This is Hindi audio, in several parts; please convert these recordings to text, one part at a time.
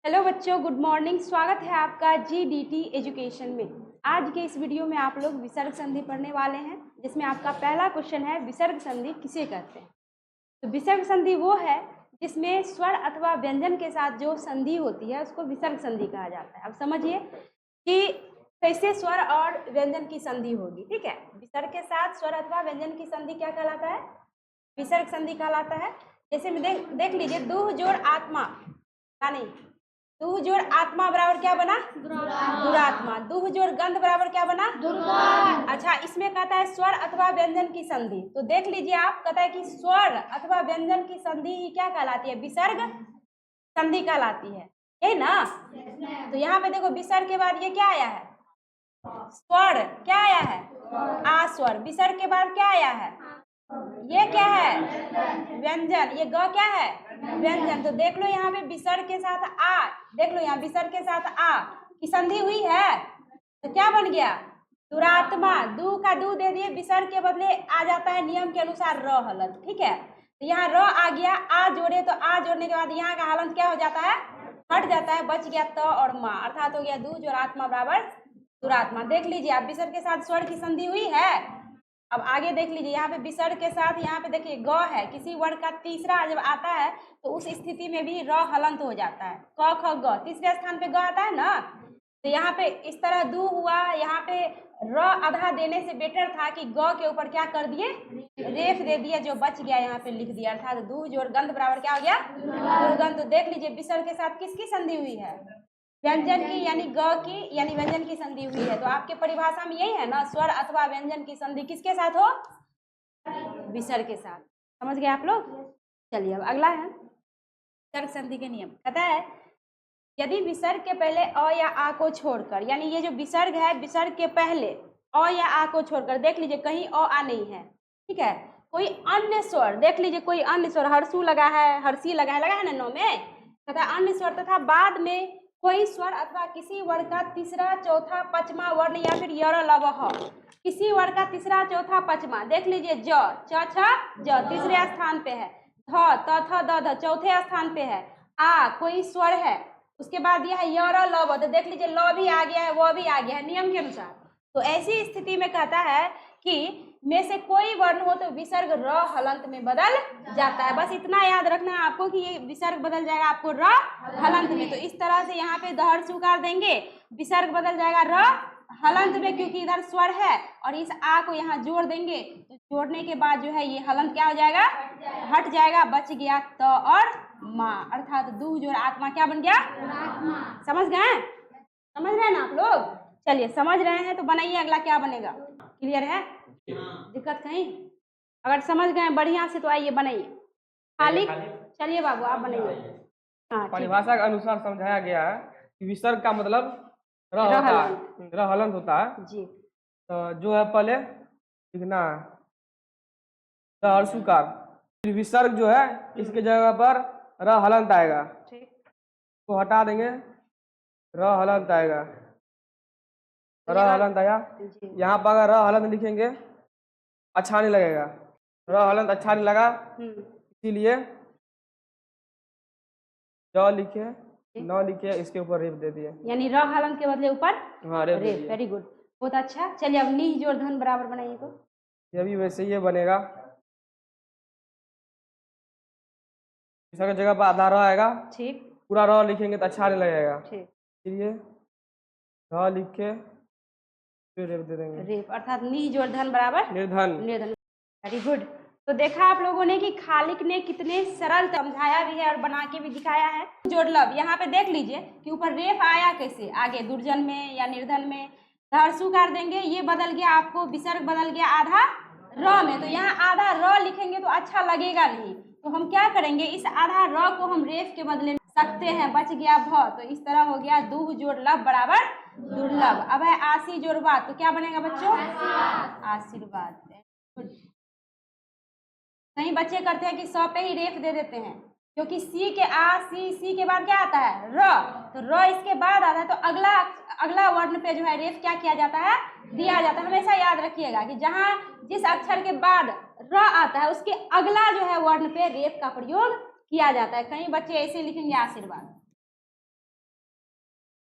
हेलो बच्चों, गुड मॉर्निंग। स्वागत है आपका जीडीटी एजुकेशन में। आज के इस वीडियो में आप लोग विसर्ग संधि पढ़ने वाले हैं, जिसमें आपका पहला क्वेश्चन है विसर्ग संधि किसे कहते हैं। तो विसर्ग संधि वो है जिसमें स्वर अथवा व्यंजन के साथ जो संधि होती है उसको विसर्ग संधि कहा जाता है। अब समझिए कि कैसे स्वर और व्यंजन की संधि होगी। ठीक है, विसर्ग के साथ स्वर अथवा व्यंजन की संधि क्या कहलाता है? विसर्ग संधि कहलाता है। जैसे में देख लीजिए, दूह जोड़ आत्मा, यानी दूह जोड़ आत्मा बराबर क्या बना? दुरात्मा। दूह जोड़ गंध बराबर क्या बना? दुर्गंध। अच्छा, इसमें कहता है स्वर अथवा व्यंजन की संधि। तो देख लीजिए, आप कहता है कि स्वर अथवा व्यंजन की संधि ही क्या कहलाती है? विसर्ग संधि कहलाती है, यही ना? तो यहाँ पे देखो, विसर्ग के बाद ये क्या आया है? स्वर। क्या आया है? आ स्वर। विसर्ग के बाद क्या आया है? ये क्या है? व्यंजन। ये ग क्या है? व्यंजन। तो देख लो यहाँ पे विसर्ग के साथ आ, देख लो यहाँ विसर्ग के साथ आ की संधि हुई है, तो क्या बन गया? दुरात्मा। दू का दू दे दिए, विसर्ग के बदले आ जाता है नियम के अनुसार र हलंत। ठीक है, तो यहाँ र आ गया, आ जोड़े तो आ जोड़ने के बाद यहाँ का हलंत क्या हो जाता है? हट जाता है, बच गया त और माँ, अर्थात हो गया दू जोड़ आत्मा बराबर दुरात्मा। देख लीजिए, आप विसर्ग के साथ स्वर की संधि हुई है। अब आगे देख लीजिए, यहाँ पे विसर्ग के साथ यहाँ पे देखिए ग है, किसी वर्ड का तीसरा जब आता है तो उस स्थिति में भी र हलंत हो जाता है। क ख ग, तीसरे स्थान पे ग आता है ना। तो यहाँ पे इस तरह दू हुआ, यहाँ पे र आधा देने से बेटर था कि ग के ऊपर क्या कर दिए? रेफ दे दिया, जो बच गया यहाँ पे लिख दिया, अर्थात दू जोड़ गंध बराबर क्या हो गया? दुर्गंध। तो देख लीजिए, विसर्ग के साथ किसकी संधि हुई है? व्यंजन की, यानी ग की, यानी व्यंजन की संधि हुई है। तो आपके परिभाषा में यही है ना, स्वर अथवा व्यंजन की संधि किसके साथ हो? विसर्ग के साथ। समझ गए आप लोग? चलिए, अब अगला है विसर्ग संधि के नियम। कहता है यदि विसर्ग के पहले अ या आ को छोड़कर, यानी ये जो विसर्ग है, विसर्ग के पहले अ या आ को छोड़कर, देख लीजिए कहीं अ आ नहीं है, ठीक है, कोई अन्य स्वर, देख लीजिए कोई अन्य स्वर, हर्षु लगा है, हर्षी लगा है ना नौ में, तथा अन्य स्वर तथा बाद में कोई स्वर अथवा किसी वर्ण का तीसरा चौथा पांचवा वर्ण या फिर यर लव ह, किसी वर्ण का तीसरा चौथा पांचवा, देख लीजिए ज, च छ ज तीसरे स्थान पे है, ध त थ द ध चौथे स्थान पे है, आ कोई स्वर है, उसके बाद यह है यर लव, तो देख लीजिए ल भी आ गया है, वह भी आ गया है नियम के अनुसार। तो ऐसी स्थिति में कहता है कि में से कोई वर्ण हो तो विसर्ग र हलंत में बदल जाता है। बस इतना याद रखना है आपको कि ये विसर्ग बदल जाएगा आपको र हलंत में। तो इस तरह से यहाँ पे दहर सुकार देंगे, विसर्ग बदल जाएगा र हलंत में, क्योंकि इधर स्वर है, और इस आ को यहाँ जोड़ देंगे, तो जोड़ने के बाद जो है ये हलंत क्या हो जाएगा? हट जाएगा, बच गया त और माँ, अर्थात दू जोड़ आत्मा क्या बन गया? समझ गए? समझ रहे हैं ना आप लोग? चलिए, समझ रहे हैं तो बनाइए, अगला क्या बनेगा? क्लियर है? दिक्कत कहीं? अगर समझ गए बढ़िया से तो आइए बनाइए। खाली चलिए बाबू, आप बनाइए। हाँ, परिभाषा के अनुसार समझाया गया है कि विसर्ग का मतलब र हलंत होता है जी। तो जो है पहले लिखना है हर्षुकार, फिर विसर्ग जो है इसके जगह पर र हलंत आएगा, ठीक, तो हटा देंगे, र हलंत आएगा, र हलंत आया। यहाँ पर अगर र हलंत लिखेंगे अच्छा नहीं लगेगा, र हलंत अच्छा नहीं लगा, इसीलिए ज लिखे, न लिखे, इसके ऊपर रेफ दे दिए, यानी र हलंत के बदले ऊपर हाँ रेफ दे रेफ। दिए। वेरी गुड, बहुत अच्छा। चलिए, अब नी जोड़ धन बराबर बनाइए तो ये भी वैसे ही बनेगा, विसर्ग की जगह पर आधा र आएगा, ठीक, पूरा र लिखेंगे तो अच्छा नहीं लगेगा, ठीक, इसलिए र लिख के फिर रेफ दे देंगे, रेफ, अर्थात नी जोड़ धन बराबर निर्धन। निर्धन। Very good. तो देखा आप लोगों ने कि खालिक ने कितने सरल समझाया भी है और बना के भी दिखाया है। जोड़ लब, यहाँ पे देख लीजिए कि ऊपर रेफ आया कैसे, आगे दुर्जन में या निर्धन में, हर्षु कर देंगे, ये बदल गया, आपको विसर्ग बदल गया आधा र में, तो यहाँ आधा र लिखेंगे तो अच्छा लगेगा नहीं, तो हम क्या करेंगे, इस आधा र को हम रेफ के बदले सकते हैं, बच गया भ, तो इस तरह हो गया दूह जोड़ लब बराबर दुर्लभ। अब है आशी जोड़वा, तो क्या बनेगा बच्चों? आशीर्वाद। कई बच्चे करते हैं कि सौ पे ही रेफ दे देते हैं, क्योंकि सी के सी के बाद क्या आता है? र, तो र इसके बाद आता है, तो अगला वर्ण पे जो है रेफ क्या किया जाता है? दिया जाता है। हमेशा याद रखिएगा कि जहां जिस अक्षर के बाद र आता है उसके अगला जो है वर्ण पे रेफ का प्रयोग किया जाता है। कई बच्चे ऐसे लिखेंगे आशीर्वाद।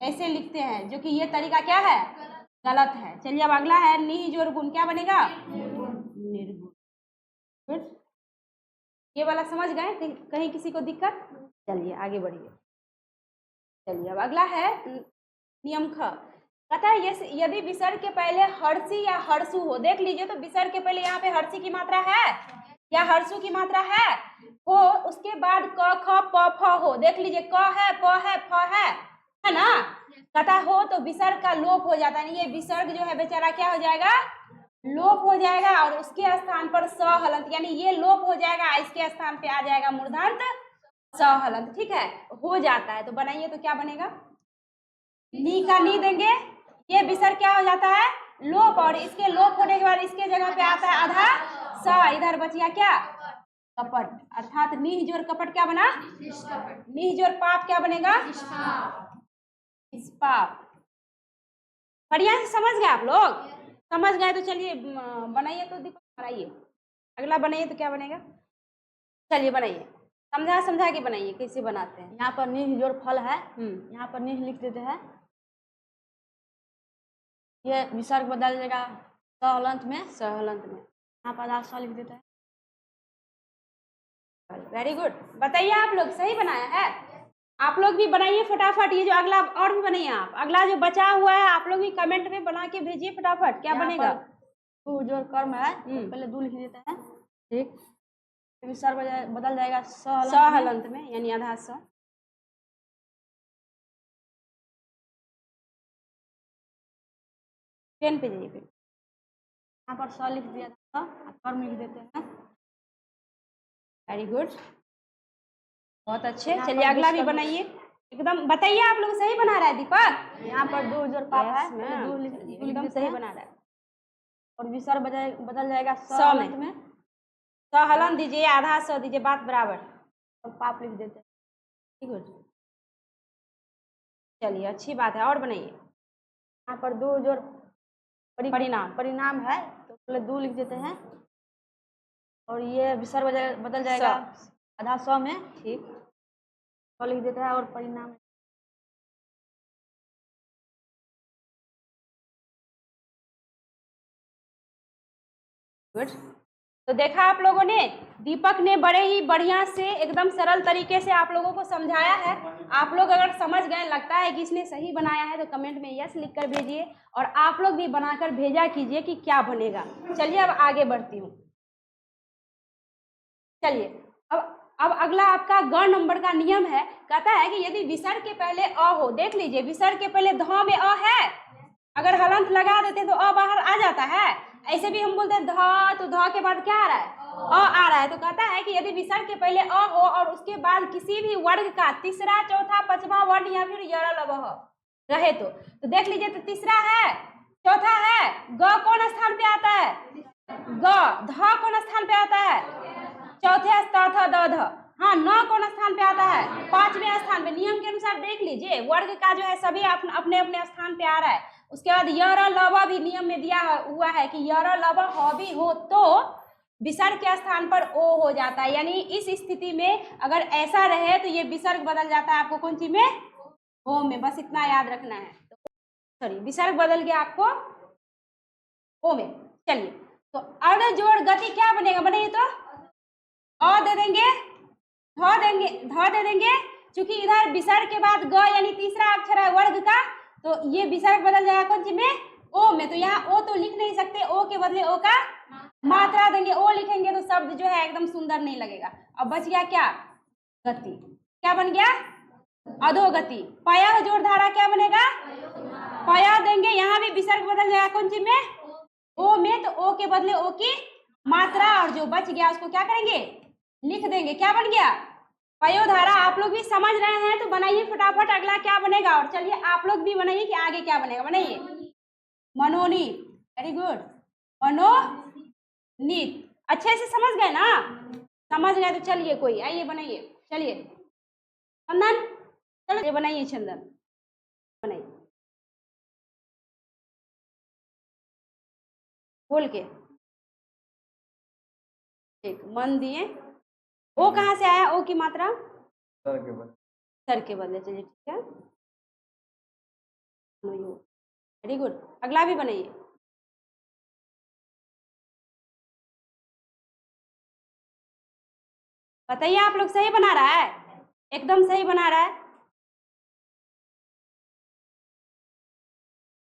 ऐसे लिखते हैं, जो कि ये तरीका क्या है, गलत है। चलिए अब अगला है नी जोड़ गुण, क्या बनेगा, निर्गुण। गुड, ये वाला समझ गए, कहीं किसी को दिक्कत? चलिए आगे बढ़िए। चलिए अब अगला है नियम ख, कहता है यदि विसर्ग के पहले हर्षी या हर्षु हो, देख लीजिए तो विसर्ग के पहले यहाँ पे हर्षी की मात्रा है या हर्षु की मात्रा है, हो, उसके बाद क ख प फ हो, देख लीजिए क है, प है, फ है ना, कहता हो तो विसर्ग का लोप हो जाता है। ये विसर्ग जो है बेचारा क्या हो जाएगा, लोप हो जाएगा, और उसके स्थान पर स हलंत, यानी ये लोप हो जाएगा, इसके स्थान पे आ जाएगा मूर्धांत स हलंत। ठीक है, हो जाता है, तो बनाइए तो क्या बनेगा, नी का नी देंगे, ये विसर्ग क्या हो जाता है, लोप, और इसके लोप होने के बाद इसके जगह पे आता है आधा स, इधर बचिया क्या, कपट, अर्थात नीह जोड़ कपट क्या बना, नीह जोड़ पाप क्या बनेगा, निष्पाप। बढ़िया से समझ गए आप लोग, समझ गए तो चलिए बनाइए तो दीपक, बनाइए अगला, बनाइए तो क्या बनेगा, चलिए बनाइए, समझा समझा के बनाइए कैसे बनाते हैं। यहाँ पर निह जोड़ फल है, यहाँ पर निह लिख देते हैं, ये विसर्ग बदल जाएगा स हलंत में, स हलंत में, यहाँ पर आधा स लिख देते हैं। वेरी गुड, बताइए आप लोग सही बनाया है, आप लोग भी बनाइए फटाफट, ये जो अगला और भी बनाइए आप, अगला जो बचा हुआ है आप लोग भी कमेंट में बना के भेजिए फटाफट, क्या बनेगा, दू जोड़ कर्म है, तो पहले दू लिख देते हैं, ठीक, विसर्ग बदल जाएगा स हलंत में, यानी आधा स। पेन पे जाइए, पेन, यहाँ पर स लिख दिया था, कर्म लिख देते हैं। वेरी गुड, बहुत अच्छे। चलिए अगला भी बनाइए, एकदम बताइए आप लोग सही बना रहा है दीपक, यहाँ पर दो जोड़ पाप है, एकदम सही बना रहा है, और विसर्ग बदल जाएगा स में, स हलन दीजिए, आधा स दीजिए, बात बराबर, और पाप लिख देते हैं। ठीक है, चलिए अच्छी बात है, और बनाइए। यहाँ पर दो जोड़ परिणाम है, तो पहले दो लिख देते हैं, और ये विसर्ग बदल जाएगा आधा स में, ठीक, स लिख देते हैं, और परिणाम गुड। तो देखा आप लोगों ने, दीपक ने बड़े ही बढ़िया से एकदम सरल तरीके से आप लोगों को समझाया है। आप लोग अगर समझ गए, लगता है कि इसने सही बनाया है, तो कमेंट में यस लिख कर भेजिए, और आप लोग भी बनाकर भेजा कीजिए कि क्या बनेगा। चलिए अब आगे बढ़ती हूँ। चलिए अब अगला आपका ग नंबर का नियम है, कहता है कि यदि विसर्ग के पहले अ हो, देख लीजिए विसर्ग के पहले ध में अ है, अगर हलंत लगा देते तो अ बाहर आ जाता है, ऐसे भी हम बोलते हैं ध, तो ध के बाद क्या आ रहा है, अ आ रहा है। तो कहता है कि यदि विसर्ग के पहले अ हो और उसके बाद किसी भी वर्ग का तीसरा, चौथा, पांचवा वर्ण या फिर य ल रहे, तो देख लीजिए, तो तीसरा है, चौथा है, ग कौन स्थान पे आता है, ग, ध कौन स्थान पे आता है, चौथे थ द ध, हाँ, न कौन स्थान पे आता है, पांचवें स्थान पे। नियम के अनुसार देख लीजिए, वर्ग का जो है सभी अपने अपने स्थान पे आ रहा है। उसके बाद य र ल व भी नियम में दिया हुआ है कि य र ल व ह भी हो तो विसर्ग के स्थान पर ओ हो जाता है, यानी इस स्थिति में अगर ऐसा रहे तो ये विसर्ग बदल जाता है आपको कौन सी में, ओ में, बस इतना याद रखना है। सॉरी, विसर्ग बदल गया आपको ओ में। चलिए, तो अर्ध जोड़ गति क्या बनेगा, बनाइए तो, अ दे देंगे, ध दे देंगे, क्योंकि इधर विसर्ग के बाद ग यानी तीसरा अक्षर है वर्ग का, तो ये विसर्ग बदल जाएगा कौन सी में, ओ में। तो यहाँ ओ तो लिख नहीं सकते, ओ के बदले ओ का मात्रा देंगे, ओ लिखेंगे तो शब्द जो है एकदम सुंदर नहीं लगेगा। अब बच गया क्या, गति, क्या बन गया, अधोगति। पय जोड़ धारा क्या बनेगा, पय देंगे, यहाँ भी विसर्ग बदल जाएगा कौन सी में, ओ में, तो ओ के बदले ओ की मात्रा, और जो बच गया उसको क्या करेंगे, लिख देंगे, क्या बन गया, पयोधारा। आप लोग भी समझ रहे हैं तो बनाइए फटाफट अगला क्या बनेगा, और चलिए आप लोग भी बनाइए कि आगे क्या बनेगा, बनाइए मनोनीत, वेरी गुड, मनोनीत, अच्छे से समझ गए ना, समझ गए तो चलिए कोई आइए बनाइए, चलिए चंदन, चलो बनाइए, चंदन बनाइए, बोल के, एक मन दिए, ओ कहाँ से आया, ओ की मात्रा सर के बदले, सर के बदले, चलिए ठीक है, वेरी गुड। अगला भी बनाइए। बताइए आप लोग सही बना रहा है? एकदम सही बना रहा है।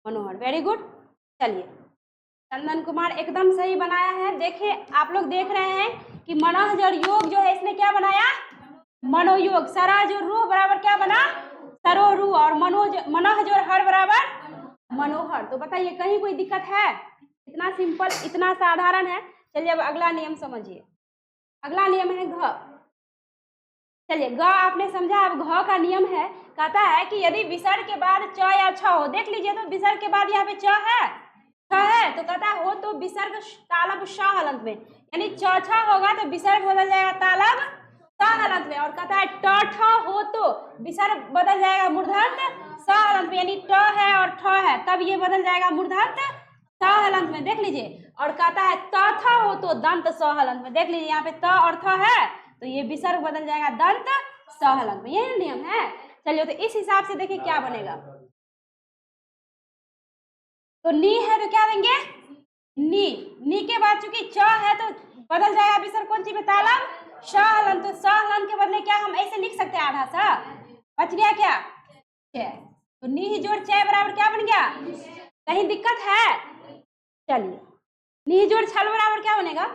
मनोहर वेरी गुड। चलिए चंदन कुमार एकदम सही बनाया है। देखिए आप लोग देख रहे हैं कि मनोहर योग जो है इसने क्या बनाया? मनोयोग। सरा जो रू बराबर क्या बना? सरोरू। और मनोज और हर बराबर मनोहर। तो बताइए कहीं कोई दिक्कत है? इतना सिंपल, इतना साधारण है। चलिए अब अगला नियम समझिए। अगला नियम है घ। चलिए ग आपने समझा। अब घ का नियम है, कहता है कि यदि विसर्ग के बाद च या छ हो, देख लीजिए तो विसर्ग के बाद यहाँ पे च है, छ है, तो कहता है हो तो विसर्ग तालब श हलंत में, यानी च छ होगा तो विसर्ग बदल जाएगा तालब स हलंत में। और कहता है ट ठ हो तो विसर्ग बदल जाएगा मूर्धन्य स हलंत में, यानी ट है और ठ है तब ये बदल जाएगा मूर्धन्य स हलंत में। देख लीजिए। और कहता है त थ हो तो दंत स हलंत में। देख लीजिए यहाँ पे त और थ है तो ये विसर्ग बदल जाएगा दंत स हलंत में। यही नियम है। चलिए तो इस हिसाब से देखिए क्या बनेगा। तो नी है तो क्या देंगे? नी। नी के बाद चूंकि च है तो बदल जाएगा विसर्ग कौन सी में? तालब श हलंत। तो स हलंत के बदले क्या हम ऐसे लिख सकते हैं? आधा सा बच गया क्या? तो नी जोड़ च बराबर क्या बन गया? कहीं दिक्कत है? चलिए नी जोड़ छल बराबर क्या बनेगा?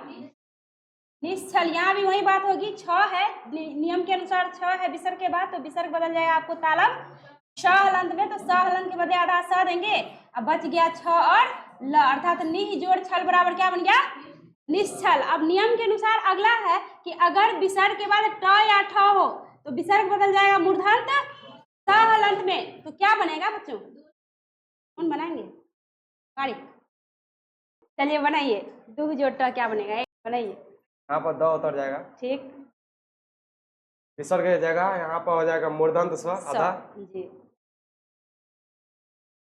निश्चल। यहाँ भी वही बात होगी। छ है, नियम के अनुसार छ है विसर्ग के बाद तो विसर्ग बदल जाएगा आपको तालब श हलंत में। तो स हलंत के बदले आधा स देंगे। अब बच गया छ और ल, अर्थात नि जोड़ छल बराबर क्या बन गया? निश्चल। अब नियम के अनुसार अगला है कि अगर विसर्ग के बाद ट या ठ हो तो विसर्ग बदल जाएगा मूर्धन्य स हलंत में। तो क्या बनेगा बच्चों? कौन बनाएंगे? बारीक। चलिए बनाइए। दो जोड़ ट क्या बनेगा? बनाइए। यहाँ पर द उतर जाएगा। ठीक। विसर्ग की जगह यहाँ पर हो जाएगा मूर्धन्य स आधा, जी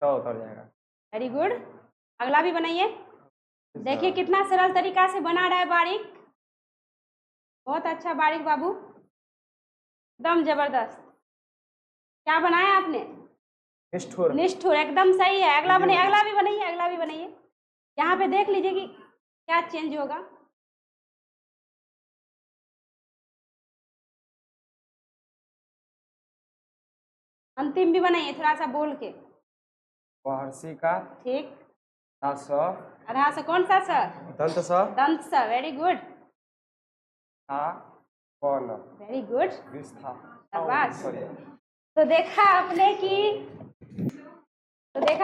द उतर जाएगा। Very good. अगला भी बनाइए। देखिए कितना सरल तरीका से बना रहा है बारीक। बहुत अच्छा बारीक बाबू, एकदम जबरदस्त। क्या बनाया आपने? निष्ठुर। निष्ठुर एकदम सही है। अगला बनाइए। अगला भी बनाइए। अगला भी बनाइए। यहाँ पे देख लीजिए कि क्या चेंज होगा। अंतिम भी बनाइए थोड़ा सा बोल के। वार्षिक का ठीक। स, आधा सा कौन सा स? दंत स, दंत स। Very good. कौन वेरी गुड। विस्था। शाबाश। तो देखा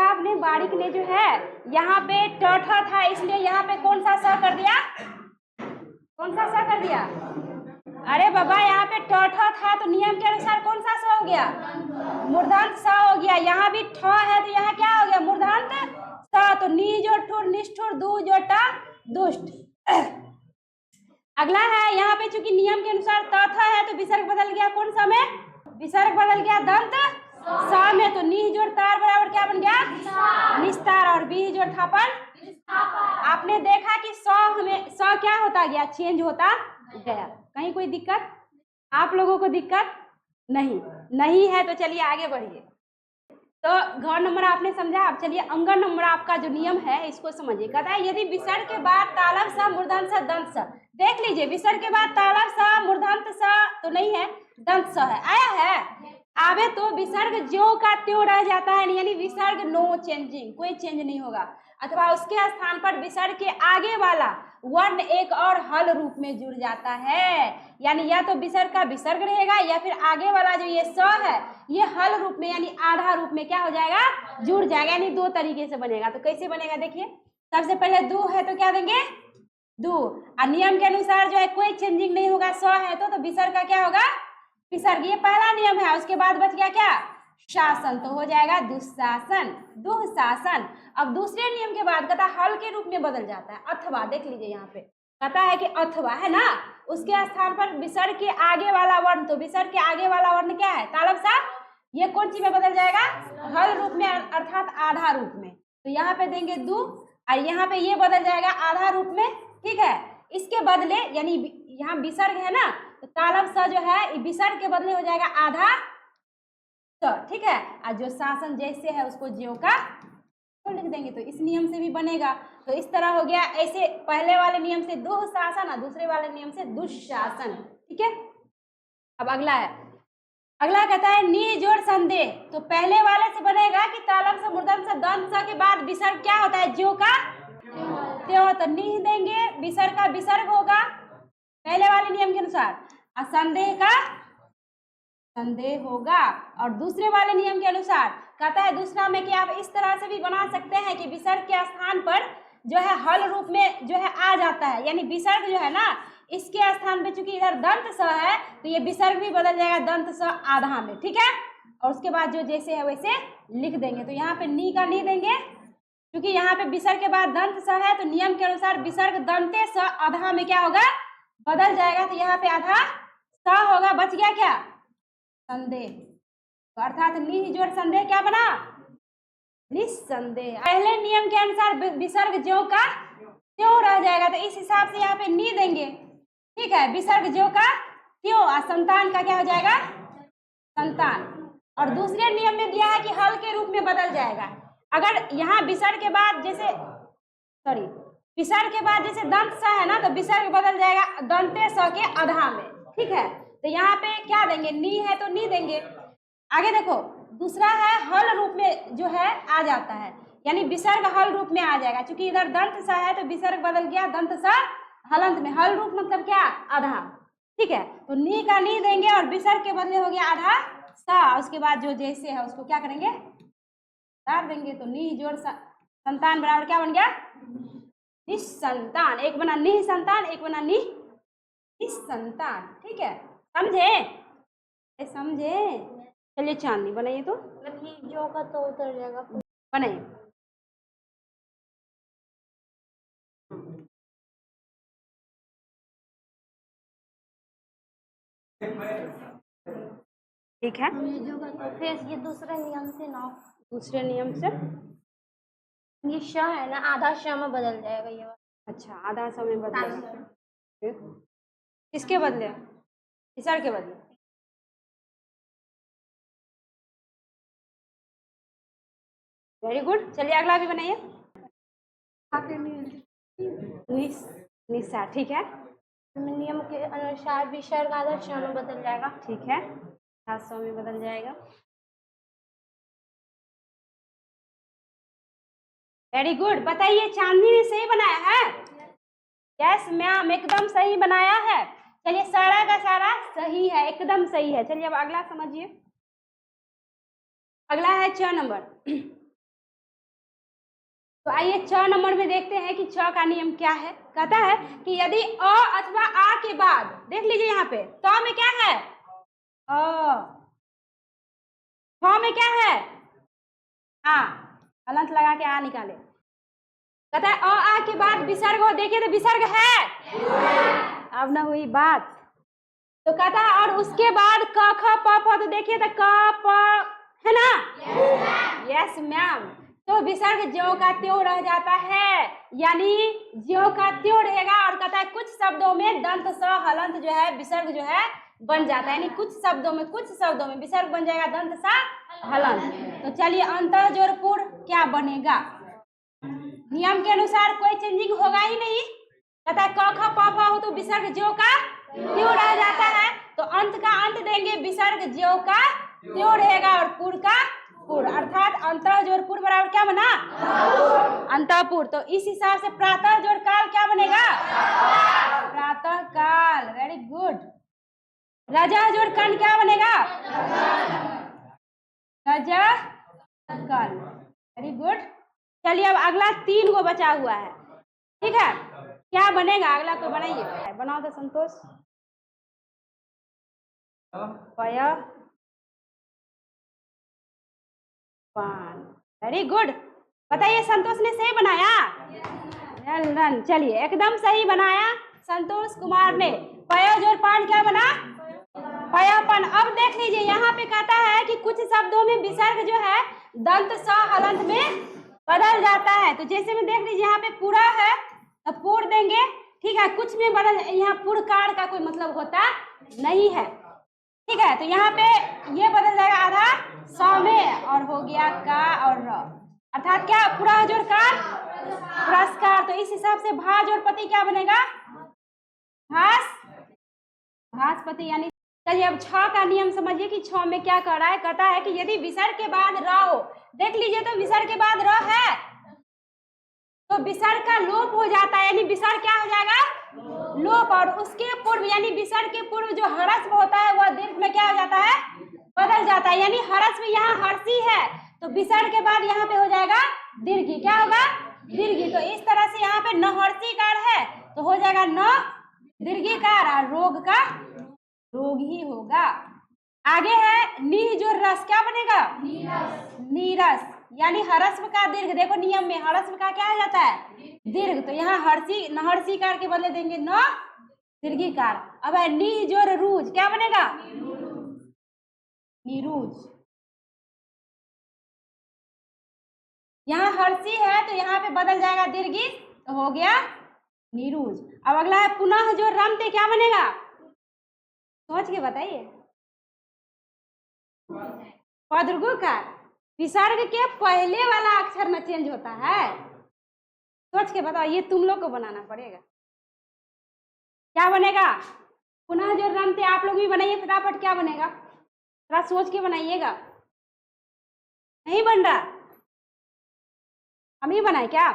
आपने बारीक ने जो है यहाँ पे ट ठ था इसलिए यहाँ पे कौन सा स कर दिया? कौन सा स कर दिया? अरे बाबा यहाँ पे ट ठ था तो नियम के अनुसार कौन सा स हो गया? मूर्धन्य स हो गया। यहाँ भी ठ है तो यहाँ क्या हो गया? मूर्धन्य स। तो नी जोड़ ठुर निष्ठुर, दू जोड़ ट दुष्ट। अगला है यहाँ पे चूंकि नियम के अनुसार त थ है तो विसर्ग बदल गया कौन सा में? विसर्ग बदल गया दंत स में। तो नी जोड़ तार बराबर क्या बन गया? निस्तार। और बी जोड़ थापन। आपने देखा कि स क्या होता गया? चेंज होता गया। कहीं कोई दिक्कत? आप लोगों को दिक्कत नहीं है तो चलिए आगे बढ़िए। तो घ नंबर आपने समझा। अब चलिए अंग नंबर आपका जो नियम है इसको समझिए। कहता है यदि विसर्ग के बाद तालब स मूर्धन्य स दंत स। देख लीजिए विसर्ग के बाद तालब स मूर्धन्य स तो नहीं है, दंत स है। आया है? आवे तो विसर्ग ज्यों का त्यों रह जाता है, यानी विसर्ग नो चेंजिंग, कोई चेंज नहीं होगा। अथवा उसके स्थान पर विसर्ग के आगे वाला वर्ण एक और हल रूप में जुड़ जाता है, यानी या तो विसर्ग का विसर्ग रहेगा या फिर आगे वाला जो ये स है ये हल रूप में यानी आधा रूप में क्या हो जाएगा? जुड़ जाएगा। यानी दो तरीके से बनेगा। तो कैसे बनेगा देखिए। सबसे पहले दू है तो क्या देंगे? दू। और नियम के अनुसार जो है कोई चेंजिंग नहीं होगा। स है तो विसर्ग का क्या होगा? विसर्ग। ये पहला नियम है। उसके बाद बच गया क्या? शासन। तो हो जाएगा दुशासन, दुशासन। अब दूसरे नियम के बाद कहता हल के रूप में बदल जाता है अथवा। देख लीजिए यहाँ पे कहता है कि अथवा है ना, उसके स्थान पर विसर्ग के आगे वाला वर्ण, तो विसर्ग के आगे वाला वर्ण क्या है? तालब सा। ये कौन सी में बदल जाएगा? हल रूप में अर्थात आधा रूप में। तो यहाँ पे देंगे दू और यहाँ पे ये बदल जाएगा आधा रूप में। ठीक है। इसके बदले यानी यहाँ विसर्ग है ना तो तालब सा जो है विसर्ग के बदले हो जाएगा आधा स, ठीक है। और जो शासन जैसे है उसको ज्यों का त्यों लिख देंगे, तो इस नियम से भी बनेगा। तो इस तरह हो गया। ऐसे पहले वाले नियम से दुशासन और दूसरे वाले नियम से दुशासन, ठीक है। अब अगला है, अगला कहता है नी जोड़ संदेह। तो पहले वाले से बनेगा कि तालम से मूर्धन से दंत स के बाद विसर्ग क्या होता है, ज्यों का त्यों, तो नी देंगे, विसर्ग का विसर्ग होगा पहले वाले नियम के अनुसार, और संदेह का संदेह होगा। और दूसरे वाले नियम के अनुसार कहता है दूसरा में कि आप इस तरह से भी बना सकते हैं कि विसर्ग के स्थान पर जो है हल रूप में जो है आ जाता है, यानी विसर्ग जो है ना इसके स्थान पे, चूंकि इधर दंत स है तो ये विसर्ग भी बदल जाएगा दंत स आधा में, ठीक है। और उसके बाद जो जैसे है वैसे लिख देंगे। तो यहाँ पे नी का नी देंगे, क्योंकि यहाँ पे विसर्ग के बाद दंत स है तो नियम के अनुसार विसर्ग दंते स आधा में क्या होगा, बदल जाएगा। तो यहाँ पे आधा स होगा, बच गया क्या, संदेह। तो अर्थात नी जोड़ संदेह क्या बना, निस्संदेह। पहले नियम के अनुसार विसर्ग ज्यों का त्यों रह जाएगा, तो इस हिसाब से यहाँ पे नी देंगे, ठीक है। विसर्ग ज्यों का त्यों, और संतान का क्या हो जाएगा, संतान। और दूसरे नियम में दिया है कि हल के रूप में बदल जाएगा। अगर यहाँ विसर्ग के बाद जैसे विसर्ग के बाद जैसे दंत स है ना, तो विसर्ग बदल जाएगा दंते स के आधा में, ठीक है। तो यहाँ पे क्या देंगे, नी है तो नी देंगे। आगे देखो, दूसरा है हल रूप में जो है आ जाता है, यानी विसर्ग हल रूप में आ जाएगा। क्योंकि इधर दंत सा है तो विसर्ग बदल गया दंत सा हलंत में। हल रूप मतलब क्या, आधा, ठीक है। तो नी का नी देंगे और विसर्ग के बदले हो गया आधा सा। उसके बाद जो जैसे है उसको क्या करेंगे, उतार देंगे। तो नी जोड़ संतान बराबर क्या बन गया, निस्संतान। एक बना निसंतान, एक बना निस्संतान, ठीक है। समझे, समझे। चलिए चांदनी बनाइए, तो जो का तो उतर जाएगा, बनाइए। ठीक है, जो का तो फिर ये दूसरे नियम से ना, दूसरे नियम से ये श है ना आधा श में बदल जाएगा ये वाला। अच्छा, आधा समय बदलेगा, किसके बदले, विसर्ग के बदले। Very good. चलिए अगला भी बनाइए। निशा, ठीक है। नियम के अनुसार विसर्ग आधा श में बदल जाएगा, ठीक है, 700 में बदल जाएगा। Very good. बताइए चांदनी ने सही बनाया है, यस मैम, एकदम सही बनाया है। चलिए सारा का सारा सही है, एकदम सही है। चलिए अब अगला समझिए। अगला है 6 नंबर। तो आइए 6 नंबर में देखते हैं कि 6 का नियम क्या है। कहता है कि यदि अ अथवा आ के बाद, देख लीजिए यहाँ पे त में क्या है, छ में क्या है, आ, हलंत लगा के आ निकाले। कहता है अ आ के बाद विसर्ग हो, देखिए तो विसर्ग है, अब ना हुई बात। तो कहता है और उसके बाद क ख प फ, तो देखिए तो क प है ना, यस मैम। तो विसर्ग ज्यों का त्यों रह जाता है, यानी ज्यों का त्यों रहेगा। और कहता है कुछ शब्दों में दंत स हलंत जो है विसर्ग जो है बन जाता है, यानी कुछ शब्दों में विसर्ग बन जाएगा दंत सा हलंत। तो चलिए अंतः जोड़ पूर्ण क्या बनेगा, नियम के अनुसार कोई चेंजिंग होगा ही नहीं। कहता है क ख प फ हो तो विसर्ग ज्यों का त्यों रह जाता है, तो अंत का अंत देंगे, विसर्ग ज्यों का त्यों रहेगा और पूर्ण का पूर्ण, अर्थात अंतः जोड़ पूर्ण बराबर क्या बना, अंतःपुर। तो इस हिसाब से प्रातः जोड़ काल क्या बनेगा, प्रातः काल। Very good. रजह जोड़ कण क्या बनेगा, रजह कण। Very good. चलिए अब अगला 3 को बचा हुआ है, ठीक है। क्या बनेगा अगला, कोई बनाइए, बनाओ तो संतोष। पय पान। Very good. बताइए संतोष ने सही बनाया, वेल डन। चलिए एकदम सही बनाया संतोष कुमार ने। पय जोड़ पान क्या बना, पयापन। अब देख लीजिए यहाँ पे कहता है कि कुछ शब्दों में विसर्ग जो है दंत स हलंत में बदल जाता है। तो जैसे में देख लीजिए यहाँ पे पूरा है तो पूर देंगे, ठीक है। कुछ में बदल, यहाँ पूर्वकार का कोई मतलब होता नहीं है, ठीक है। तो यहाँ पे ये बदल जाएगा आधा हो गया का और र, अर्थात क्या पूरा जोड़ कार पुरस्कार। तो इस हिसाब से भा जोड़ पति क्या बनेगा? भास भास्पति। यानी चलिए अब 6 का नियम समझिए कि 6 में क्या कर रहा है। कहता है कि यदि विसर्ग के बाद र हो, देख लीजिए तो विसर्ग के बाद र है तो विसर्ग का लोप हो जाता है, यानी विसर्ग क्या हो जाएगा? लोप। और उसके पूर्व यानी विसर्ग के पूर्व जो हरस्व होता है वह दीर्घ में क्या हो जाता है? बदल जाता है। यानी हरस्व यहाँ हर्षी है तो विसर्ग के बाद यहाँ पे हो जाएगा दीर्घी। क्या होगा? दीर्घी। तो इस तरह से यहाँ पे न हर्षीकार है तो हो जाएगा न दीर्घीकार और रोग का रोग ही होगा। आगे है नीह जो रस क्या बनेगा? नीरस। यानी हरस्व का दीर्घ, देखो नियम में हरस्व का क्या हो जाता है? दीर्घ। तो यहाँ हर्षी नहर्षीकार के बदले देंगे न दीर्घीकार। अब है नीह जोर रूज क्या बनेगा? निरूज। यहाँ हर्षी है तो यहाँ पे बदल जाएगा दीर्घी तो हो गया निरूज। अब अगला है पुनः जो रमते क्या बनेगा? सोच के बताइए। पदृगुकार। विसर्ग के पहले वाला अक्षर में चेंज होता है। सोच के बताओ, ये तुम लोग को बनाना पड़ेगा। क्या बनेगा? पुनः जो रमते आप लोग भी बनाइए फटाफट। क्या बनेगा? थोड़ा सोच के बनाइएगा। नहीं बन रहा? हम ही बनाए क्या?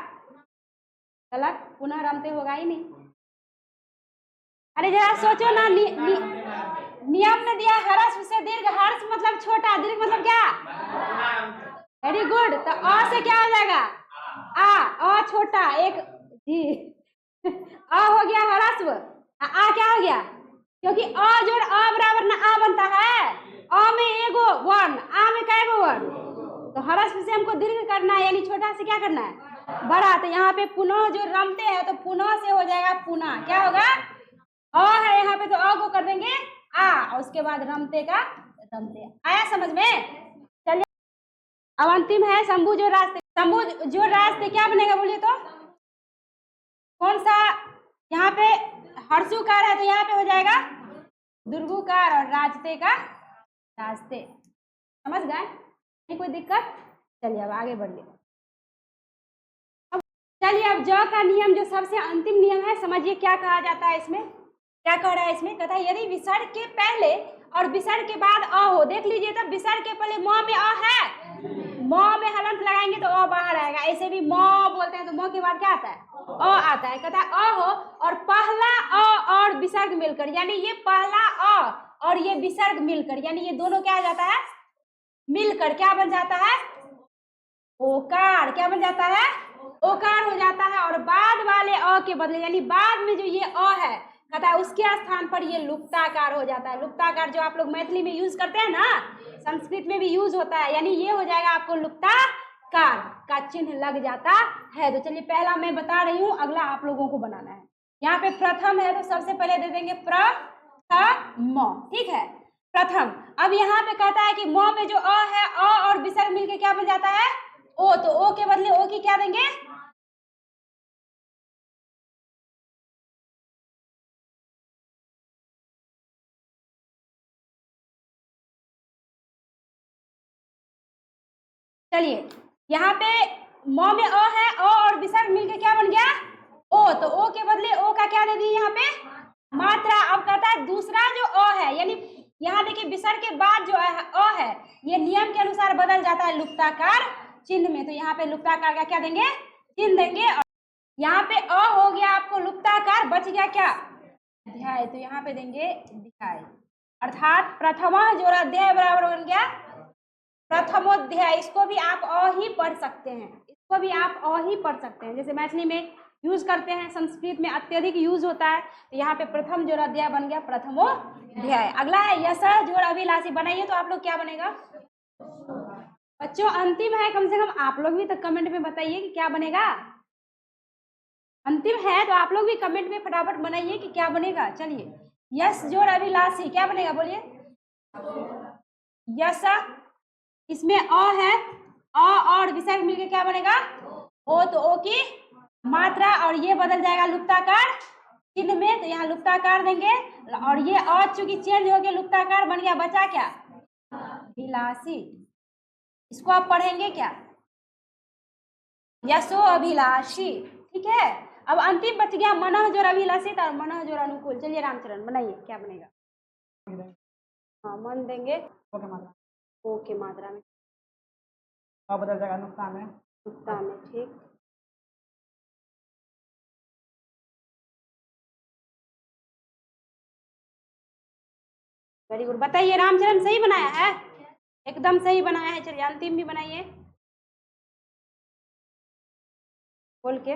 गलत। पुनः रमते होगा ही नहीं। अरे जरा सोचो ना। नियम में दिया हर्ष से दीर्घ। हर्ष मतलब छोटा, दीर्घ मतलब क्या? Very good. तो अ से क्या हो जाएगा? अ छोटा एक जी अ हो गया हरस्व। आ क्या हो गया? क्योंकि अ जोड़ अ बराबर ना आ बनता है। अ में एगो वर्ण, आ में कैगो वर्ण। तो हरस्व से हमको दीर्घ करना है, यानी छोटा से क्या करना है? बड़ा। तो यहाँ पे पुनः जो रमते हैं तो पुनः से हो जाएगा पुनः। क्या होगा? अ है यहाँ पे तो अ को कर देंगे आ और उसके बाद रमते का रमते। आया समझ में? चलिए अब अंतिम है शंभु जो रास्ते। शंभु जो रास्ते क्या बनेगा बोलिए तो? कौन सा? यहाँ पे हर्षुकार है तो यहाँ पे हो जाएगा दुर्गुकार और राजते का रास्ते। समझ गए? नहीं कोई दिक्कत? चलिए अब आगे बढ़िए। चलिए अब ज का नियम जो सबसे अंतिम नियम है, समझिए क्या कहा जाता है इसमें। क्या कह रहा है इसमें? कहता है यदि विसर्ग के पहले और विसर्ग के बाद अ हो, देख लीजिए तब विसर्ग के पहले म में अ है, म में हलंत लगाएंगे तो अ बाहर आएगा। ऐसे भी म बोलते हैं तो म के बाद क्या आता है? अ आता है। कहता है अ हो और पहला अ और विसर्ग मिलकर, यानी ये पहला अ और ये विसर्ग मिलकर, यानी ये दोनों क्या हो जाता है? मिलकर क्या बन जाता है? ओकार। क्या बन जाता है? ओकार हो जाता है। और बाद वाले अ के बदले, यानी बाद में जो ये अ है कहता है उसके स्थान पर ये लुप्ताकार हो जाता है। लुप्ताकार जो आप लोग मैथिली में यूज करते हैं ना, संस्कृत में भी यूज होता है, यानी ये हो जाएगा आपको लुप्ताकार का चिन्ह लग जाता है। तो चलिए पहला मैं बता रही हूँ, अगला आप लोगों को बनाना है। यहाँ पे प्रथम है तो सबसे पहले दे देंगे प्रथम। ठीक है, प्रथम। अब यहाँ पे कहता है कि म में जो अ है, अ और विसर्ग मिलके क्या बन जाता है? ओ। तो ओ के बदले ओ की क्या देंगे? चलिए यहाँ पे म में अ है, अ और विसर्ग मिलके क्या बन गया? ओ। तो ओ के बदले ओ का क्या दे दिए यहाँ पे? मात्रा। अब कहता है दूसरा जो अ है, यानी यहाँ देखिए विसर्ग के बाद जो अ है ये नियम के अनुसार बदल जाता है लुप्ताकार चिन्ह में। तो यहाँ पे लुप्ताकार का क्या देंगे? चिन्ह देंगे। और यहाँ पे अ हो गया आपको लुप्ताकार, बच गया क्या? अध्याय। तो यहाँ पे देंगे अध्याय, अर्थात प्रथमा जोड़ा अध्याय बराबर बन गया प्रथमोध्याय। इसको भी आप अ ही पढ़ सकते हैं, इसको भी आप अ ही पढ़ सकते हैं। जैसे मैथिली में यूज करते हैं, संस्कृत में अत्यधिक यूज होता है। तो यहाँ पे प्रथम जोड़ अध्याय बन गया प्रथमोध्याय। अगला है यश जोड़ अभिलाषी। बनाइए तो आप लोग क्या बनेगा बच्चों? अंतिम है, कम से कम आप लोग भी तो कमेंट में बताइए कि क्या बनेगा। अंतिम है तो आप लोग भी कमेंट में फटाफट बनाइए कि क्या बनेगा। चलिए यश जोड़ अभिलाषी क्या बनेगा बोलिए? यश, इसमें अ है, अ और विसर्ग मिलके क्या बनेगा? ओ। तो ओ की मात्रा और ये बदल जाएगा लुप्ताकार चिन्ह में, तो यहाँ लुप्ताकार देंगे। और ये अ चूंकि चेंज हो गया लुप्ताकार बन गया, बचा क्या? अभिलाषी। इसको आप पढ़ेंगे क्या? यशो अभिलाषी, ठीक है। अब अंतिम बच गया मनः जोर अभिलाषित और मनः जोर अनुकूल। चलिए रामचरण बनाइए, क्या बनेगा? हाँ, मन देंगे ओके मात्रा में, बदल जाएगा नुकसान है। नुकसान में, ठीक। Very good. बताइए रामचरण सही बनाया है? एकदम सही बनाया है। चलिए अंतिम भी बनाइए बोल के,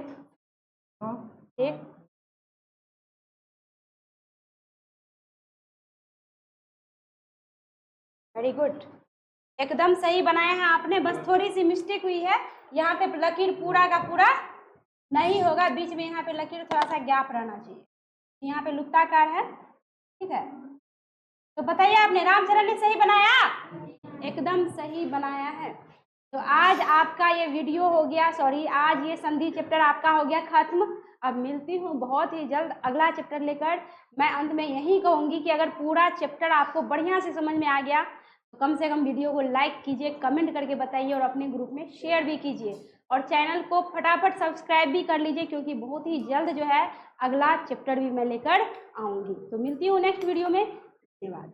ठीक। वेरी गुड, एकदम सही बनाया है आपने। बस थोड़ी सी मिस्टेक हुई है, यहाँ पे लकीर पूरा का पूरा नहीं होगा, बीच में यहाँ पे लकीर थोड़ा सा गैप रहना चाहिए। यहाँ पे लुप्ताकार है, ठीक है। तो बताइए आपने रामचरण ने सही बनाया? एकदम सही बनाया है। तो आज आपका ये वीडियो हो गया, सॉरी आज ये संधि चैप्टर आपका हो गया खत्म। अब मिलती हूँ बहुत ही जल्द अगला चैप्टर लेकर। मैं अंत में यही कहूँगी कि अगर पूरा चैप्टर आपको बढ़िया से समझ में आ गया तो कम से कम वीडियो को लाइक कीजिए, कमेंट करके बताइए और अपने ग्रुप में शेयर भी कीजिए और चैनल को फटाफट सब्सक्राइब भी कर लीजिए, क्योंकि बहुत ही जल्द जो है अगला चैप्टर भी मैं लेकर आऊँगी। तो मिलती हूँ नेक्स्ट वीडियो में। धन्यवाद।